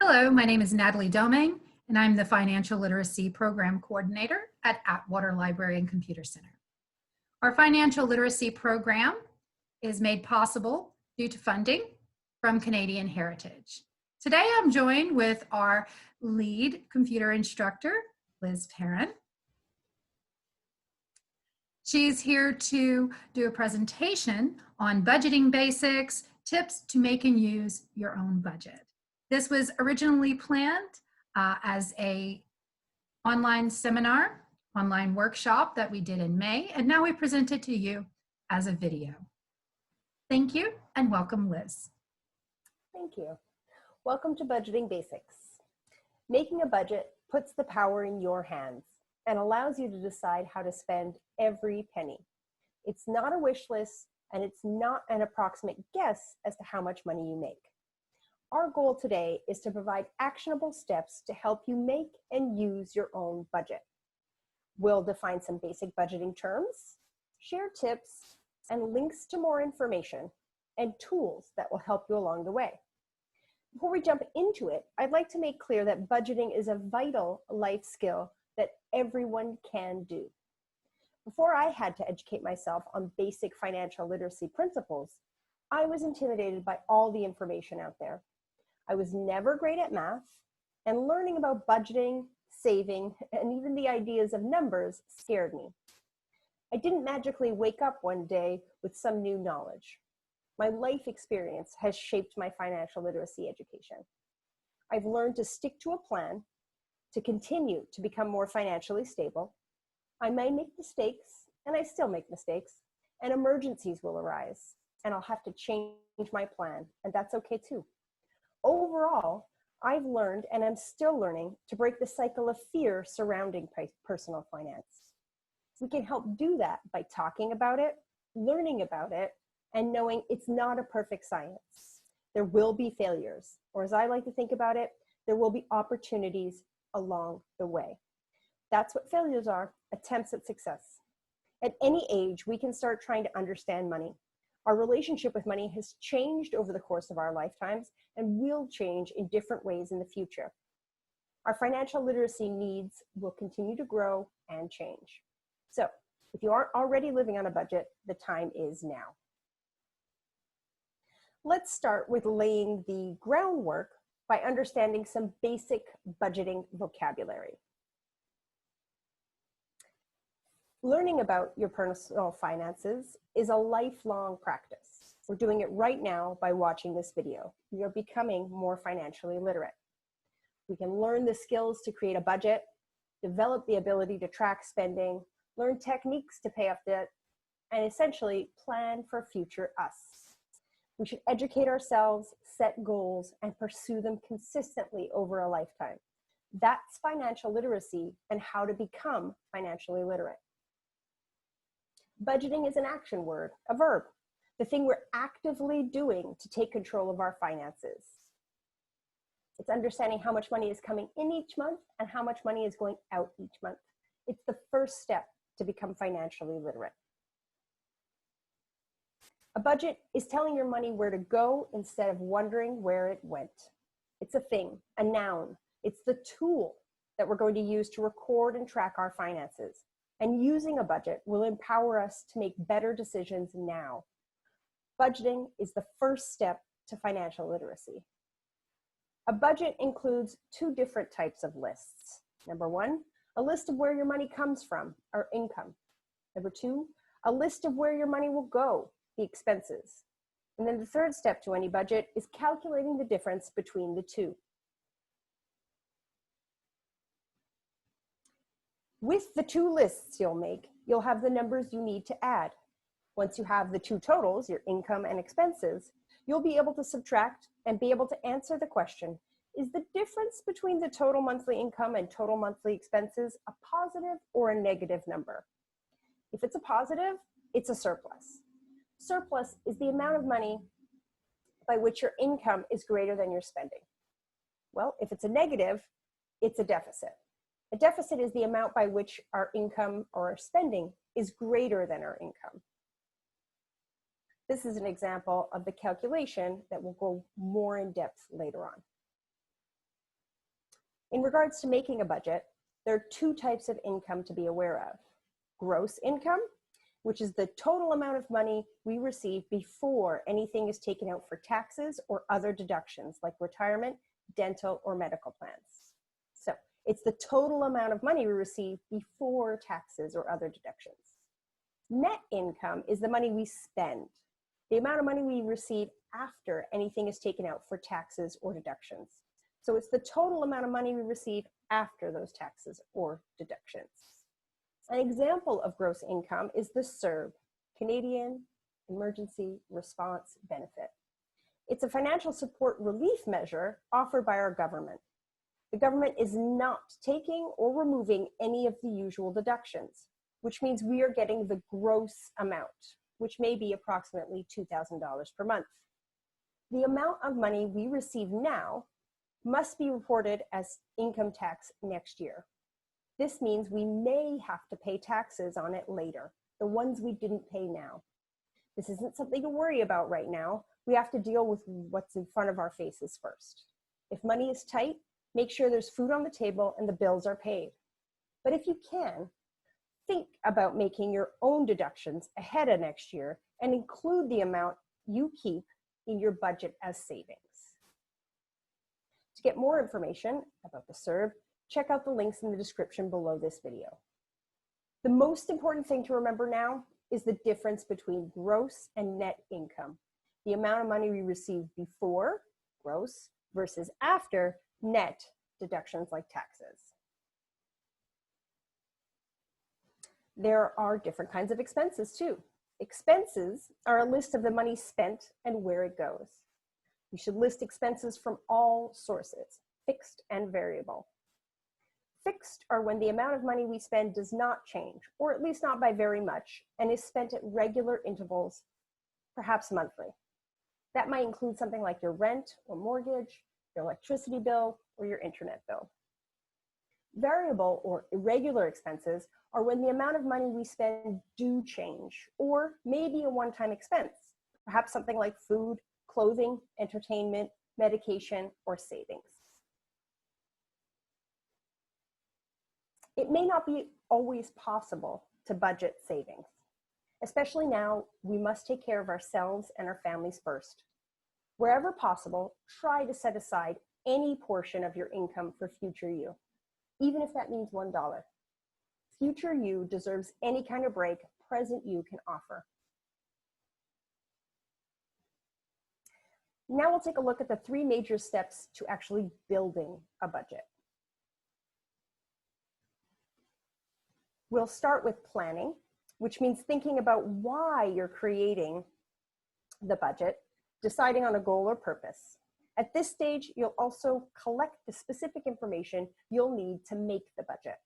Hello, my name is Natalie Domingue, and I'm the Financial Literacy Program Coordinator at Atwater Library and Computer Center. Our financial literacy program is made possible due to funding from Canadian Heritage. Today I'm joined with our lead computer instructor, Liz Perrin. She's here to do a presentation on budgeting basics, tips to make and use your own budget. This was originally planned as an online seminar, online workshop that we did in May, and now we present it to you as a video. Thank you and welcome, Liz. Thank you. Welcome to Budgeting Basics. Making a budget puts the power in your hands and allows you to decide how to spend every penny. It's not a wish list and it's not an approximate guess as to how much money you make. Our goal today is to provide actionable steps to help you make and use your own budget. We'll define some basic budgeting terms, share tips, and links to more information and tools that will help you along the way. Before we jump into it, I'd like to make clear that budgeting is a vital life skill that everyone can do. Before I had to educate myself on basic financial literacy principles, I was intimidated by all the information out there. I was never great at math, and learning about budgeting, saving, and even the ideas of numbers scared me. I didn't magically wake up one day with some new knowledge. My life experience has shaped my financial literacy education. I've learned to stick to a plan, to continue to become more financially stable. I may make mistakes, and I still make mistakes, and emergencies will arise, and I'll have to change my plan, and that's okay too. Overall, I've learned, and I'm still learning, to break the cycle of fear surrounding personal finance. We can help do that by talking about it, learning about it, and knowing it's not a perfect science. There will be failures, or as I like to think about it, there will be opportunities along the way. That's what failures are, attempts at success. At any age, we can start trying to understand money. Our relationship with money has changed over the course of our lifetimes and will change in different ways in the future. Our financial literacy needs will continue to grow and change. So, if you aren't already living on a budget, the time is now. Let's start with laying the groundwork by understanding some basic budgeting vocabulary. Learning about your personal finances is a lifelong practice. We're doing it right now by watching this video. We are becoming more financially literate. We can learn the skills to create a budget, develop the ability to track spending, learn techniques to pay off debt, and essentially plan for future us. We should educate ourselves, set goals, and pursue them consistently over a lifetime. That's financial literacy and how to become financially literate. Budgeting is an action word, a verb, the thing we're actively doing to take control of our finances. It's understanding how much money is coming in each month and how much money is going out each month. It's the first step to become financially literate. A budget is telling your money where to go instead of wondering where it went. It's a thing, a noun. It's the tool that we're going to use to record and track our finances. And using a budget will empower us to make better decisions now. Budgeting is the first step to financial literacy. A budget includes two different types of lists. Number one, a list of where your money comes from, or income. Number two, a list of where your money will go, the expenses. And then the third step to any budget is calculating the difference between the two. With the two lists you'll make, you'll have the numbers you need to add. Once you have the two totals, your income and expenses, you'll be able to subtract and be able to answer the question, is the difference between the total monthly income and total monthly expenses a positive or a negative number? If it's a positive, it's a surplus. Surplus is the amount of money by which your income is greater than your spending. Well, if it's a negative, it's a deficit. A deficit is the amount by which our income or our spending is greater than our income. This is an example of the calculation that will go more in depth later on. In regards to making a budget, there are two types of income to be aware of. Gross income, which is the total amount of money we receive before anything is taken out for taxes or other deductions like retirement, dental, or medical plans. So it's the total amount of money we receive before taxes or other deductions. Net income is the money we spend, the amount of money we receive after anything is taken out for taxes or deductions. So it's the total amount of money we receive after those taxes or deductions. An example of gross income is the CERB, Canadian Emergency Response Benefit. It's a financial support relief measure offered by our government. The government is not taking or removing any of the usual deductions, which means we are getting the gross amount, which may be approximately $2,000 per month. The amount of money we receive now must be reported as income tax next year. This means we may have to pay taxes on it later, the ones we didn't pay now. This isn't something to worry about right now. We have to deal with what's in front of our faces first. If money is tight, make sure there's food on the table and the bills are paid. But if you can, think about making your own deductions ahead of next year and include the amount you keep in your budget as savings. To get more information about the CERB, check out the links in the description below this video. The most important thing to remember now is the difference between gross and net income, the amount of money we receive before, gross, versus after, net, deductions like taxes. There are different kinds of expenses too. Expenses are a list of the money spent and where it goes. You should list expenses from all sources, fixed and variable. Fixed are when the amount of money we spend does not change, or at least not by very much, and is spent at regular intervals, perhaps monthly. That might include something like your rent or mortgage, your electricity bill, or your internet bill. Variable or irregular expenses are when the amount of money we spend do change, or maybe a one-time expense, perhaps something like food, clothing, entertainment, medication, or savings. It may not be always possible to budget savings. Especially now, we must take care of ourselves and our families first. Wherever possible, try to set aside any portion of your income for future you, even if that means $1. Future you deserves any kind of break present you can offer. Now we'll take a look at the 3 major steps to actually building a budget. We'll start with planning, which means thinking about why you're creating the budget, deciding on a goal or purpose. At this stage, you'll also collect the specific information you'll need to make the budget.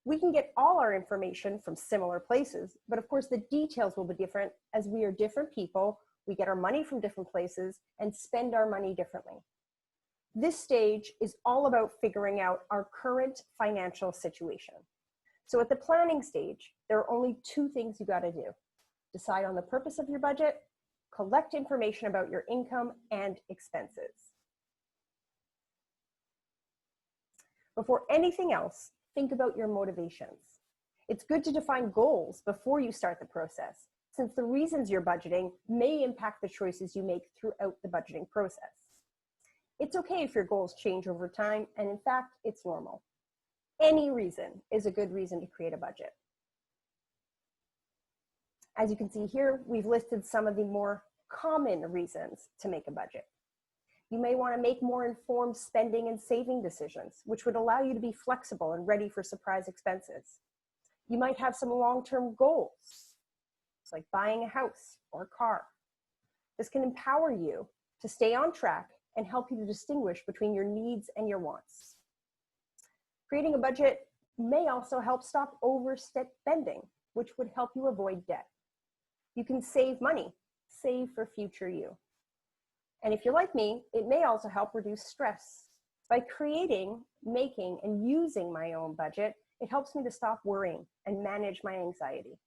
We can get all our information from similar places, but of course the details will be different as we are different people, we get our money from different places, and spend our money differently. This stage is all about figuring out our current financial situation. So at the planning stage, there are only 2 things you got to do. Decide on the purpose of your budget, collect information about your income and expenses. Before anything else, think about your motivations. It's good to define goals before you start the process, since the reasons you're budgeting may impact the choices you make throughout the budgeting process. It's okay if your goals change over time, and in fact, it's normal. Any reason is a good reason to create a budget. As you can see here, we've listed some of the more common reasons to make a budget. You may want to make more informed spending and saving decisions, which would allow you to be flexible and ready for surprise expenses. You might have some long-term goals, like buying a house or a car. This can empower you to stay on track and help you to distinguish between your needs and your wants. Creating a budget may also help stop overspending, which would help you avoid debt. You can save money, save for future you. And if you're like me, it may also help reduce stress. By creating, making, and using my own budget, it helps me to stop worrying and manage my anxiety.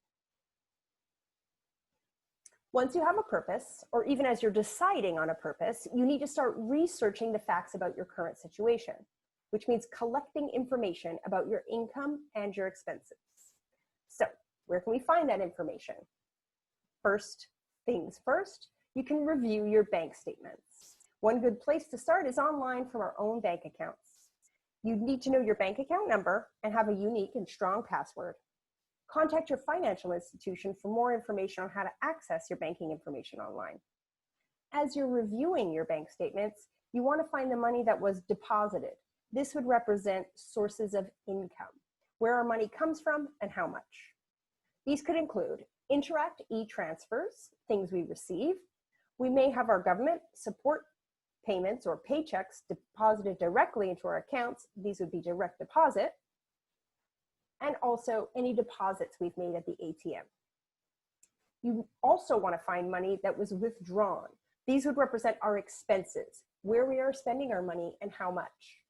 Once you have a purpose, or even as you're deciding on a purpose, you need to start researching the facts about your current situation. which means collecting information about your income and your expenses. So where can we find that information? First things first, you can review your bank statements. One good place to start is online from our own bank accounts. You need to know your bank account number and have a unique and strong password. Contact your financial institution for more information on how to access your banking information online. As you're reviewing your bank statements, you want to find the money that was deposited. This would represent sources of income, where our money comes from and how much. These could include Interact e-transfers, things we receive. We may have our government support payments or paychecks deposited directly into our accounts. These would be direct deposit. And also any deposits we've made at the ATM. You also want to find money that was withdrawn. These would represent our expenses, where we are spending our money and how much.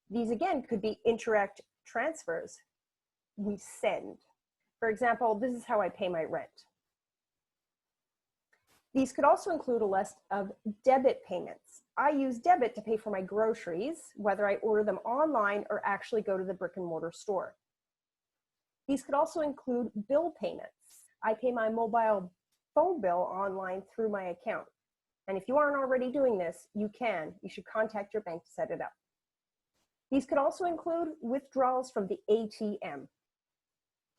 These again could be Interact transfers we send. For example, this is how I pay my rent. These could also include a list of debit payments. I use debit to pay for my groceries, whether I order them online or actually go to the brick and mortar store. These could also include bill payments. I pay my mobile phone bill online through my account. And if you aren't already doing this, you should contact your bank to set it up. These could also include withdrawals from the ATM.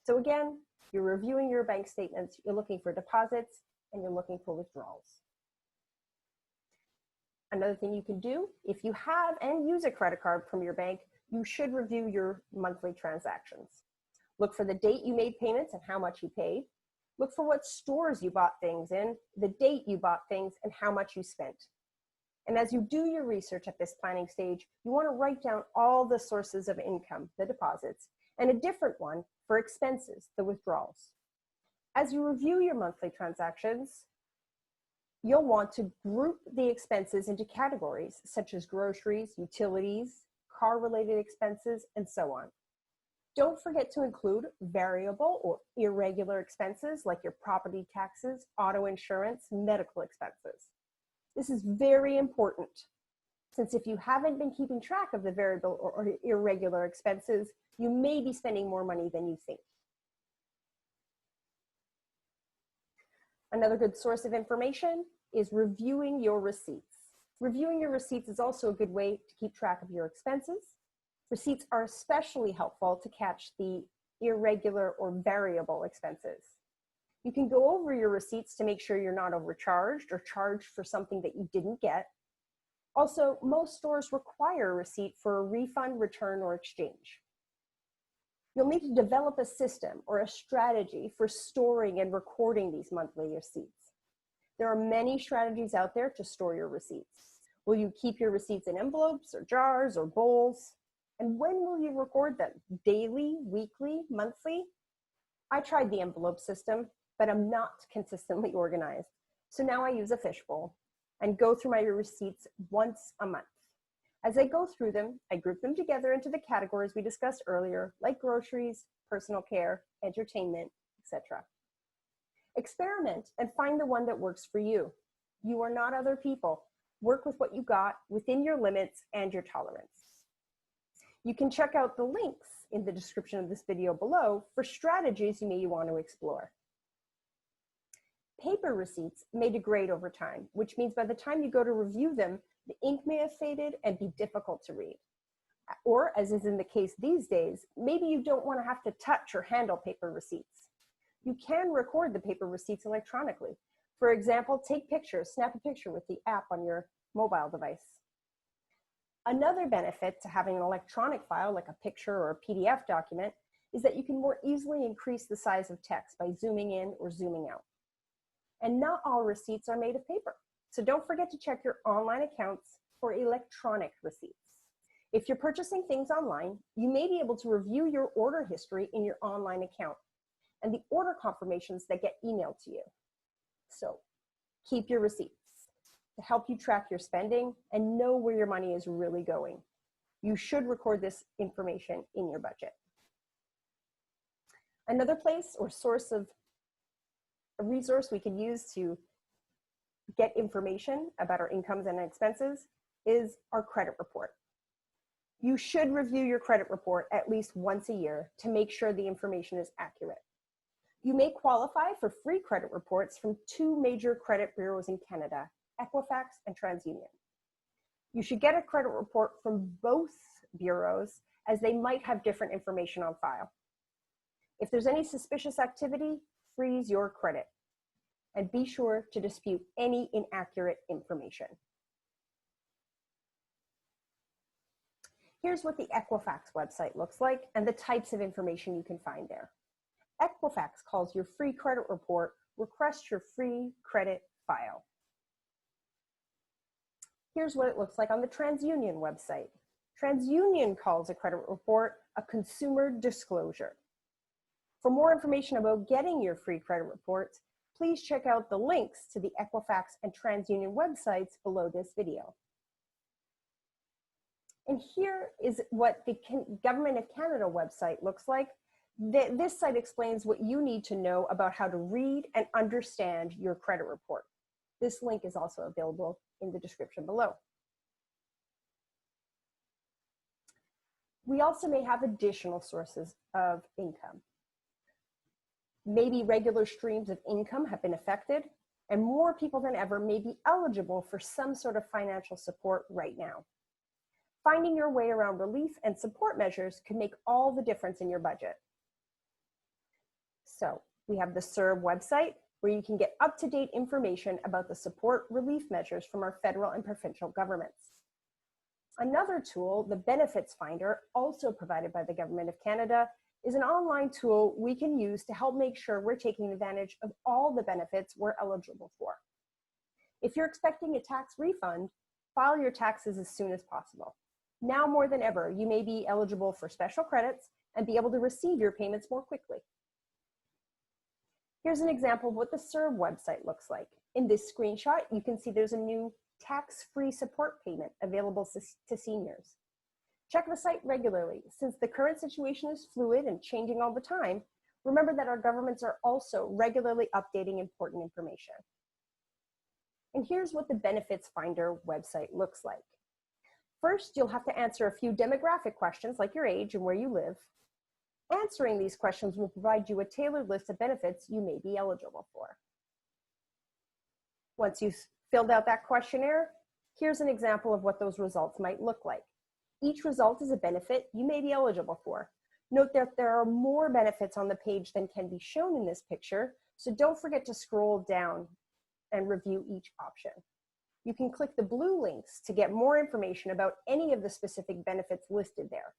So again, you're reviewing your bank statements, you're looking for deposits, and you're looking for withdrawals. Another thing you can do, if you have and use a credit card from your bank, you should review your monthly transactions. Look for the date you made payments and how much you paid. Look for what stores you bought things in, the date you bought things, and how much you spent. And as you do your research at this planning stage, you want to write down all the sources of income, the deposits, and a different one for expenses, the withdrawals. As you review your monthly transactions, you'll want to group the expenses into categories such as groceries, utilities, car-related expenses, and so on. Don't forget to include variable or irregular expenses like your property taxes, auto insurance, medical expenses. This is very important, since if you haven't been keeping track of the variable or irregular expenses, you may be spending more money than you think. Another good source of information is reviewing your receipts. Reviewing your receipts is also a good way to keep track of your expenses. Receipts are especially helpful to catch the irregular or variable expenses. You can go over your receipts to make sure you're not overcharged or charged for something that you didn't get. Also, most stores require a receipt for a refund, return, or exchange. You'll need to develop a system or a strategy for storing and recording these monthly receipts. There are many strategies out there to store your receipts. Will you keep your receipts in envelopes or jars or bowls? And when will you record them? Daily, weekly, monthly? I tried the envelope system, but I'm not consistently organized. So now I use a fishbowl and go through my receipts once a month. As I go through them, I group them together into the categories we discussed earlier, like groceries, personal care, entertainment, etc. Experiment and find the one that works for you. You are not other people. Work with what you got within your limits and your tolerance. You can check out the links in the description of this video below for strategies you may want to explore. Paper receipts may degrade over time, which means by the time you go to review them, the ink may have faded and be difficult to read. Or, as is in the case these days, maybe you don't want to have to touch or handle paper receipts. You can record the paper receipts electronically. For example, take pictures, snap a picture with the app on your mobile device. Another benefit to having an electronic file, like a picture or a PDF document, is that you can more easily increase the size of text by zooming in or zooming out. And not all receipts are made of paper. So don't forget to check your online accounts for electronic receipts. If you're purchasing things online, you may be able to review your order history in your online account and the order confirmations that get emailed to you. So keep your receipts to help you track your spending and know where your money is really going. You should record this information in your budget. Another place or source of a resource we can use to get information about our incomes and expenses is our credit report. You should review your credit report at least once a year to make sure the information is accurate. You may qualify for free credit reports from two major credit bureaus in Canada, Equifax and TransUnion. You should get a credit report from both bureaus as they might have different information on file. If there's any suspicious activity, freeze your credit and be sure to dispute any inaccurate information. Here's what the Equifax website looks like and the types of information you can find there. Equifax calls your free credit report, request your free credit file. Here's what it looks like on the TransUnion website. TransUnion calls a credit report a consumer disclosure. For more information about getting your free credit reports, please check out the links to the Equifax and TransUnion websites below this video. And here is what the Government of Canada website looks like. This site explains what you need to know about how to read and understand your credit report. This link is also available in the description below. We also may have additional sources of income. Maybe regular streams of income have been affected, and more people than ever may be eligible for some sort of financial support right now. Finding your way around relief and support measures can make all the difference in your budget. So we have the CERB website, where you can get up-to-date information about the support relief measures from our federal and provincial governments. Another tool, the Benefits Finder, also provided by the Government of Canada, is an online tool we can use to help make sure we're taking advantage of all the benefits we're eligible for. If you're expecting a tax refund, file your taxes as soon as possible. Now more than ever, you may be eligible for special credits and be able to receive your payments more quickly. Here's an example of what the CERB website looks like. In this screenshot, you can see there's a new tax-free support payment available to seniors. Check the site regularly. Since the current situation is fluid and changing all the time, remember that our governments are also regularly updating important information. And here's what the Benefits Finder website looks like. First, you'll have to answer a few demographic questions like your age and where you live. Answering these questions will provide you a tailored list of benefits you may be eligible for. Once you've filled out that questionnaire, here's an example of what those results might look like. Each result is a benefit you may be eligible for. Note that there are more benefits on the page than can be shown in this picture, so don't forget to scroll down and review each option. You can click the blue links to get more information about any of the specific benefits listed there.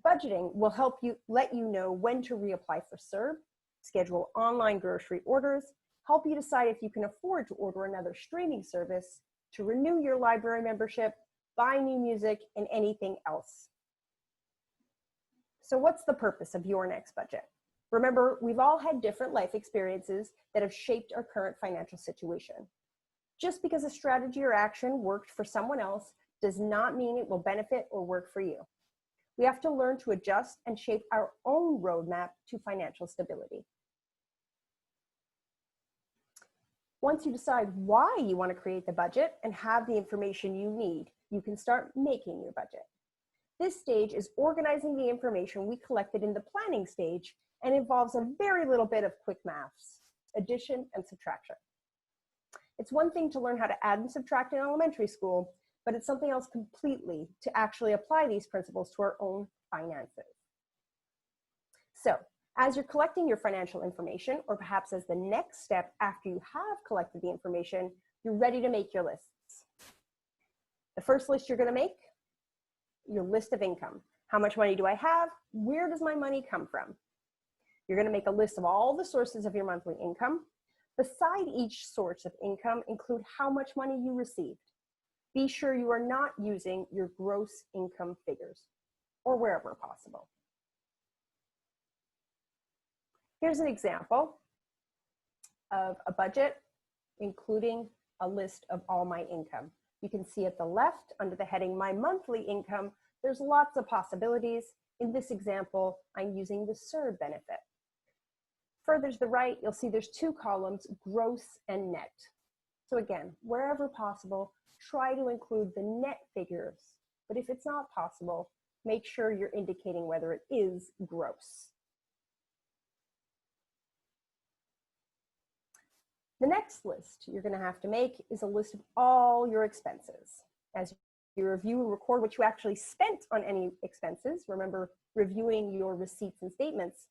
Budgeting will help you let you know when to reapply for CERB, schedule online grocery orders, help you decide if you can afford to order another streaming service, to renew your library membership, buy new music, and anything else. So what's the purpose of your next budget? Remember, we've all had different life experiences that have shaped our current financial situation. Just because a strategy or action worked for someone else does not mean it will benefit or work for you. We have to learn to adjust and shape our own roadmap to financial stability. Once you decide why you want to create the budget and have the information you need, you can start making your budget. This stage is organizing the information we collected in the planning stage and involves a very little bit of quick maths, addition and subtraction. It's one thing to learn how to add and subtract in elementary school, but it's something else completely to actually apply these principles to our own finances. So, as you're collecting your financial information, or perhaps as the next step after you have collected the information, you're ready to make your lists. The first list you're going to make, your list of income. How much money do I have? Where does my money come from? You're going to make a list of all the sources of your monthly income. Beside each source of income, include how much money you received. Be sure you are not using your gross income figures, or wherever possible. Here's an example of a budget, including a list of all my income. You can see at the left, under the heading My Monthly Income, there's lots of possibilities. In this example, I'm using the CERB benefit. Further to the right, you'll see there's two columns, gross and net. So again, wherever possible, try to include the net figures but if it's not possible, make sure you're indicating whether it is gross. The next list you're going to have to make is a list of all your expenses. As you review and record what you actually spent on any expenses, remember reviewing your receipts and statements,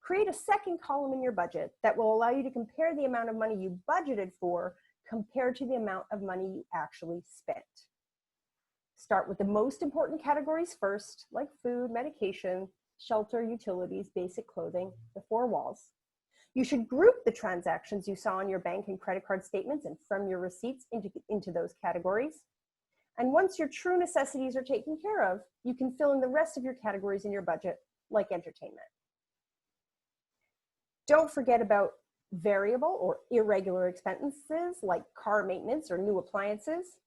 create a second column in your budget that will allow you to compare the amount of money you budgeted for compared to the amount of money you actually spent. Start with the most important categories first, like food, medication, shelter, utilities, basic clothing, the 4 walls. You should group the transactions you saw on your bank and credit card statements and from your receipts into those categories. And once your true necessities are taken care of, you can fill in the rest of your categories in your budget, like entertainment. Don't forget about variable or irregular expenses like car maintenance or new appliances.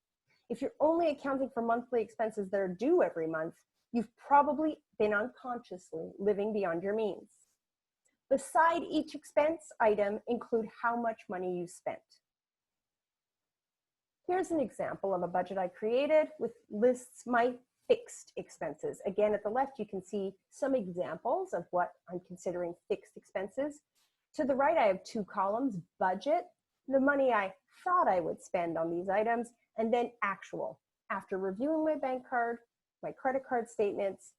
If you're only accounting for monthly expenses that are due every month, you've probably been unconsciously living beyond your means. Beside each expense item, include how much money you spent. Here's an example of a budget I created with lists my fixed expenses. Again, at the left, you can see some examples of what I'm considering fixed expenses. To the right, I have 2 columns, budget, the money I thought I would spend on these items, and then actual. After reviewing my bank card, my credit card statements,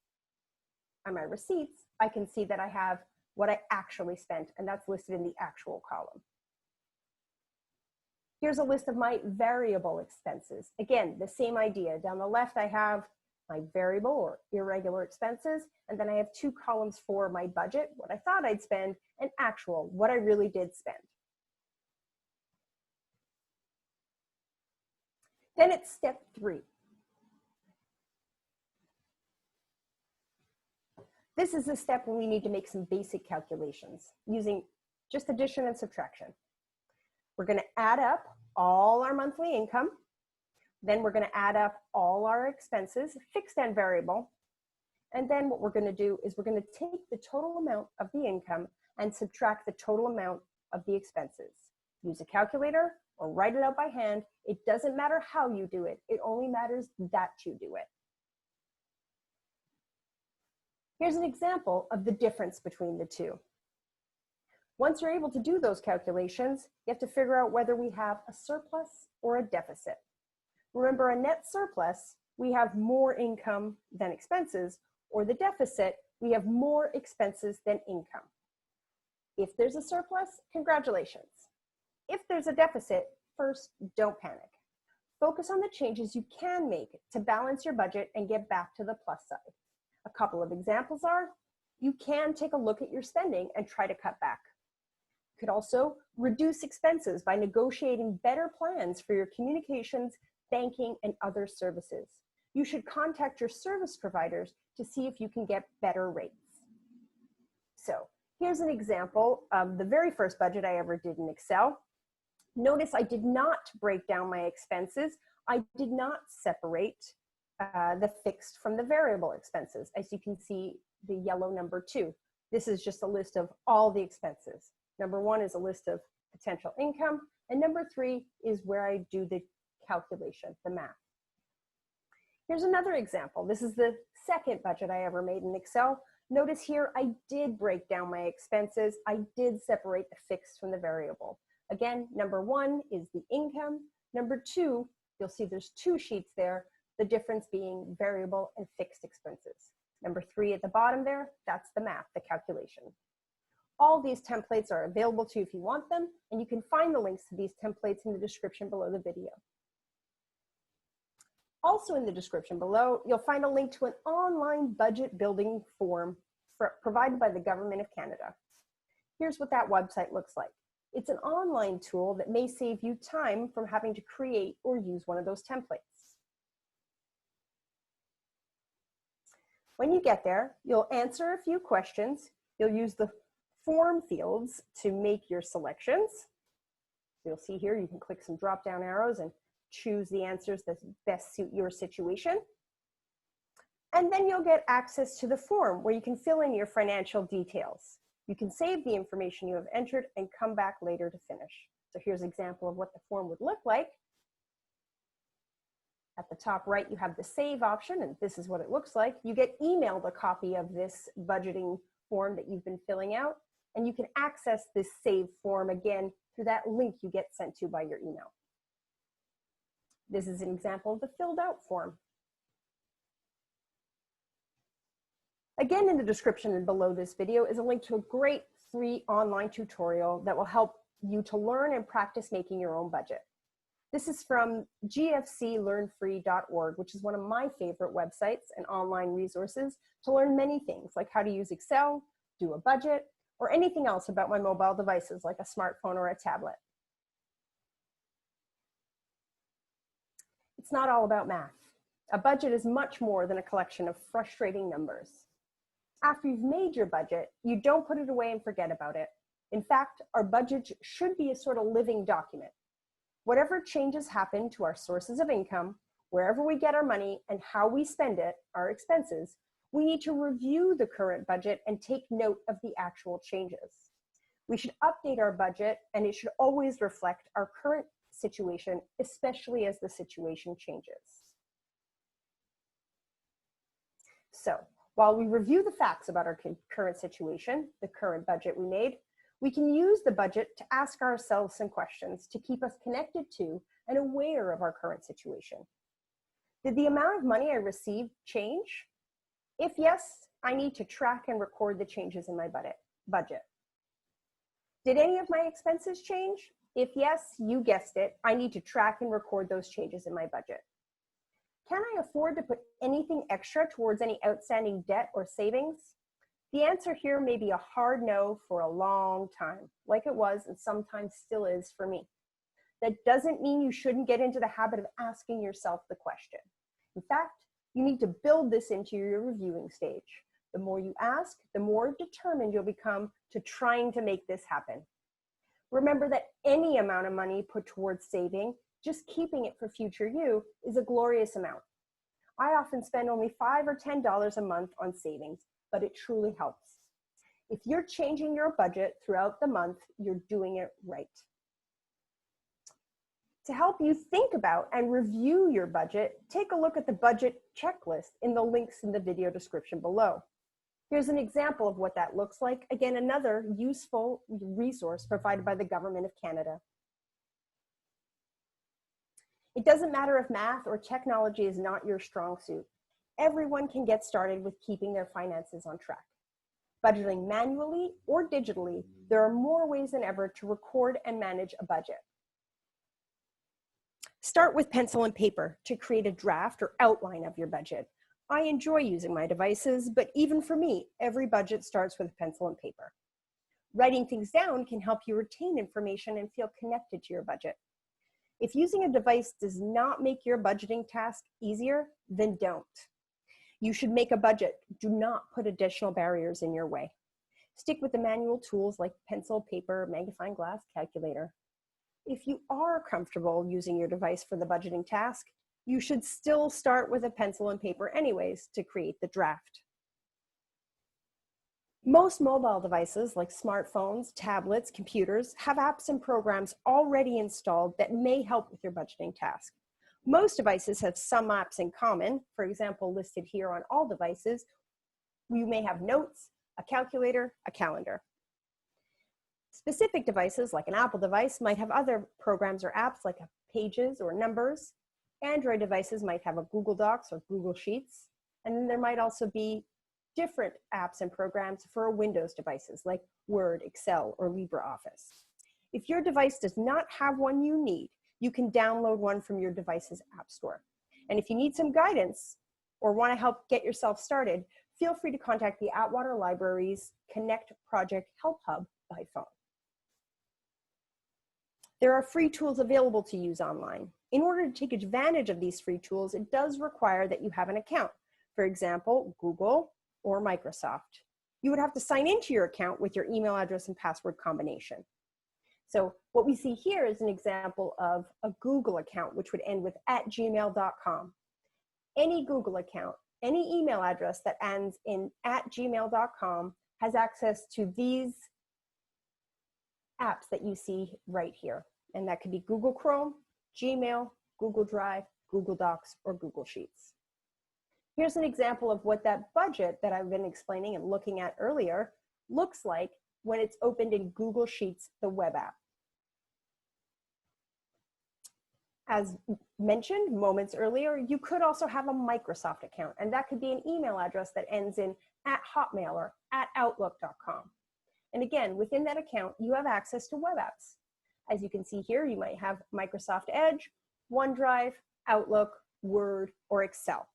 and my receipts, I can see that I have what I actually spent, and that's listed in the actual column. Here's a list of my variable expenses. Again, the same idea. Down the left, I have my variable or irregular expenses, and then I have 2 columns for my budget, what I thought I'd spend, and actual, what I really did spend. Then it's step 3. This is the step when we need to make some basic calculations using just addition and subtraction. We're going to add up all our monthly income. Then we're going to add up all our expenses, fixed and variable. And then what we're going to do is we're going to take the total amount of the income and subtract the total amount of the expenses. Use a calculator or write it out by hand. It doesn't matter how you do it. It only matters that you do it. Here's an example of the difference between the two. Once you're able to do those calculations, you have to figure out whether we have a surplus or a deficit. Remember, a net surplus, we have more income than expenses, or the deficit, we have more expenses than income. If there's a surplus, congratulations. If there's a deficit, first, don't panic. Focus on the changes you can make to balance your budget and get back to the plus side. A couple of examples are, you can take a look at your spending and try to cut back. You could also reduce expenses by negotiating better plans for your communications, banking, and other services. You should contact your service providers to see if you can get better rates. So here's an example of the very first budget I ever did in Excel. Notice I did not break down my expenses. I did not separate the fixed from the variable expenses. As you can see, the yellow number 2. This is just a list of all the expenses. Number 1 is a list of potential income, and number 3 is where I do the calculation, the math. Here's another example. This is the second budget I ever made in Excel. Notice here, I did break down my expenses. I did separate the fixed from the variable. Again, number 1 is the income. Number 2, you'll see there's 2 sheets there, the difference being variable and fixed expenses. Number 3 at the bottom there, that's the math, the calculation. All these templates are available to you if you want them, and you can find the links to these templates in the description below the video. Also in the description below, you'll find a link to an online budget building form provided by the Government of Canada. Here's what that website looks like. It's an online tool that may save you time from having to create or use one of those templates. When you get there, you'll answer a few questions. You'll use the form fields to make your selections. You'll see here, you can click some drop-down arrows and choose the answers that best suit your situation. And then you'll get access to the form where you can fill in your financial details. You can save the information you have entered and come back later to finish. So here's an example of what the form would look like. At the top right, you have the save option, and this is what it looks like. You get emailed a copy of this budgeting form that you've been filling out, and you can access this save form again through that link you get sent to by your email. This is an example of the filled out form. Again, in the description and below this video is a link to a great free online tutorial that will help you to learn and practice making your own budget. This is from gfclearnfree.org, which is one of my favorite websites and online resources to learn many things, like how to use Excel, do a budget, or anything else about my mobile devices like a smartphone or a tablet. It's not all about math. A budget is much more than a collection of frustrating numbers. After you've made your budget, you don't put it away and forget about it. In fact, our budget should be a sort of living document. Whatever changes happen to our sources of income, wherever we get our money and how we spend it, our expenses, we need to review the current budget and take note of the actual changes. We should update our budget, and it should always reflect our current situation, especially as the situation changes. So, while we review the facts about our current situation, the current budget we made, we can use the budget to ask ourselves some questions to keep us connected to and aware of our current situation. Did the amount of money I received change? If yes, I need to track and record the changes in my budget. Did any of my expenses change? If yes, you guessed it, I need to track and record those changes in my budget. Can I afford to put anything extra towards any outstanding debt or savings? The answer here may be a hard no for a long time, like it was and sometimes still is for me. That doesn't mean you shouldn't get into the habit of asking yourself the question. In fact, you need to build this into your reviewing stage. The more you ask, the more determined you'll become to trying to make this happen. Remember that any amount of money put towards saving, just keeping it for future you, is a glorious amount. I often spend only $5 or $10 a month on savings, but it truly helps. If you're changing your budget throughout the month, you're doing it right. To help you think about and review your budget, take a look at the budget checklist in the links in the video description below. Here's an example of what that looks like. Again, another useful resource provided by the Government of Canada. It doesn't matter if math or technology is not your strong suit. Everyone can get started with keeping their finances on track. Budgeting manually or digitally, there are more ways than ever to record and manage a budget. Start with pencil and paper to create a draft or outline of your budget. I enjoy using my devices, but even for me, every budget starts with pencil and paper. Writing things down can help you retain information and feel connected to your budget. If using a device does not make your budgeting task easier, then don't. You should make a budget. Do not put additional barriers in your way. Stick with the manual tools like pencil, paper, magnifying glass, calculator. If you are comfortable using your device for the budgeting task, you should still start with a pencil and paper anyways to create the draft. Most mobile devices like smartphones, tablets, computers have apps and programs already installed that may help with your budgeting task. Most devices have some apps in common. For example, listed here on all devices, you may have notes, a calculator, a calendar. Specific devices like an Apple device might have other programs or apps like Pages or Numbers. Android devices might have a Google Docs or Google Sheets. And then there might also be different apps and programs for Windows devices like Word, Excel, or LibreOffice. If your device does not have one you need, you can download one from your device's app store. And if you need some guidance or want to help get yourself started, feel free to contact the Atwater Library's Connect Project Help Hub by phone. There are free tools available to use online. In order to take advantage of these free tools, it does require that you have an account. For example, Google or Microsoft. You would have to sign into your account with your email address and password combination. So what we see here is an example of a Google account, which would end with @gmail.com. Any Google account, any email address that ends in @gmail.com has access to these apps that you see right here. And that could be Google Chrome, Gmail, Google Drive, Google Docs, or Google Sheets. Here's an example of what that budget that I've been explaining and looking at earlier looks like when it's opened in Google Sheets, the web app. As mentioned moments earlier, you could also have a Microsoft account, and that could be an email address that ends in @hotmail or @outlook.com. And again, within that account, you have access to web apps. As you can see here, you might have Microsoft Edge, OneDrive, Outlook, Word, or Excel.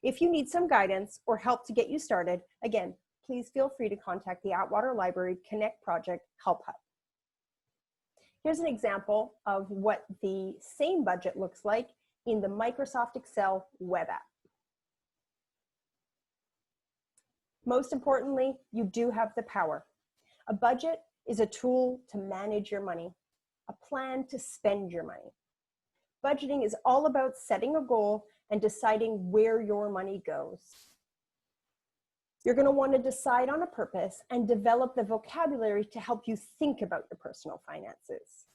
If you need some guidance or help to get you started, again, please feel free to contact the Atwater Library Connect Project Help Hub. Here's an example of what the same budget looks like in the Microsoft Excel web app. Most importantly, you do have the power. A budget is a tool to manage your money, a plan to spend your money. Budgeting is all about setting a goal and deciding where your money goes. You're going to want to decide on a purpose and develop the vocabulary to help you think about your personal finances.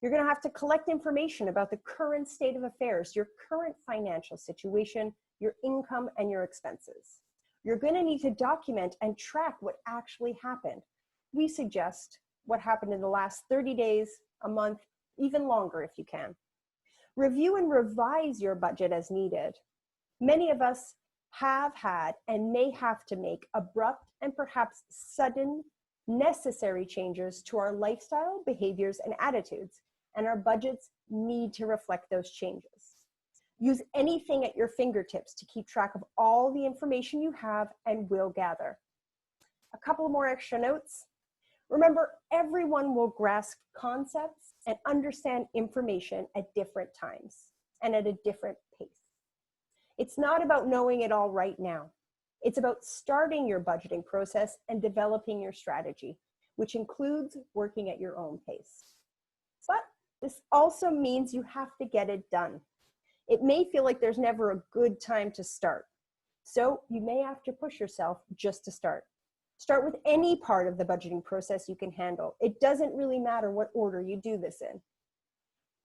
You're going to have to collect information about the current state of affairs, your current financial situation, your income, and your expenses. You're going to need to document and track what actually happened. We suggest what happened in the last 30 days, a month, even longer if you can. Review and revise your budget as needed. Many of us have had and may have to make abrupt and perhaps sudden necessary changes to our lifestyle, behaviors, and attitudes, and our budgets need to reflect those changes. Use anything at your fingertips to keep track of all the information you have and will gather. A couple more extra notes. Remember, everyone will grasp concepts and understand information at different times and at a different pace. It's not about knowing it all right now. It's about starting your budgeting process and developing your strategy, which includes working at your own pace. But this also means you have to get it done. It may feel like there's never a good time to start. So you may have to push yourself just to start. Start with any part of the budgeting process you can handle. It doesn't really matter what order you do this in.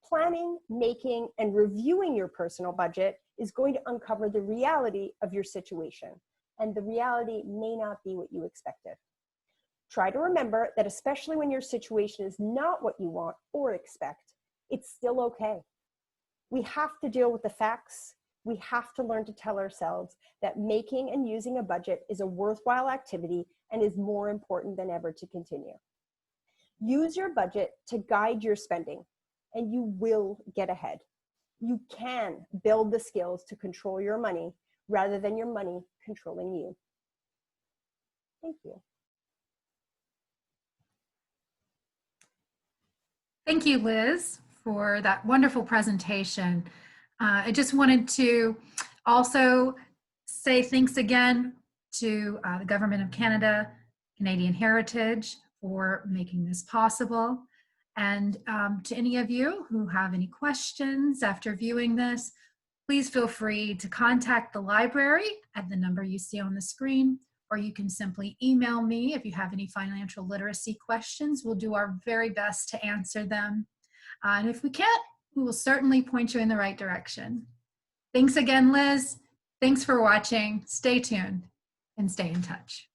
Planning, making, and reviewing your personal budget is going to uncover the reality of your situation, and the reality may not be what you expected. Try to remember that especially when your situation is not what you want or expect, it's still okay. We have to deal with the facts. We have to learn to tell ourselves that making and using a budget is a worthwhile activity and is more important than ever to continue. Use your budget to guide your spending, and you will get ahead. You can build the skills to control your money rather than your money controlling you. Thank you. Thank you, Liz, for that wonderful presentation. I just wanted to also say thanks again to the Government of Canada, Canadian Heritage for making this possible. And to any of you who have any questions after viewing this, please feel free to contact the library at the number you see on the screen, or you can simply email me if you have any financial literacy questions. We'll do our very best to answer them. And if we can't, we will certainly point you in the right direction. Thanks again, Liz. Thanks for watching. Stay tuned and stay in touch.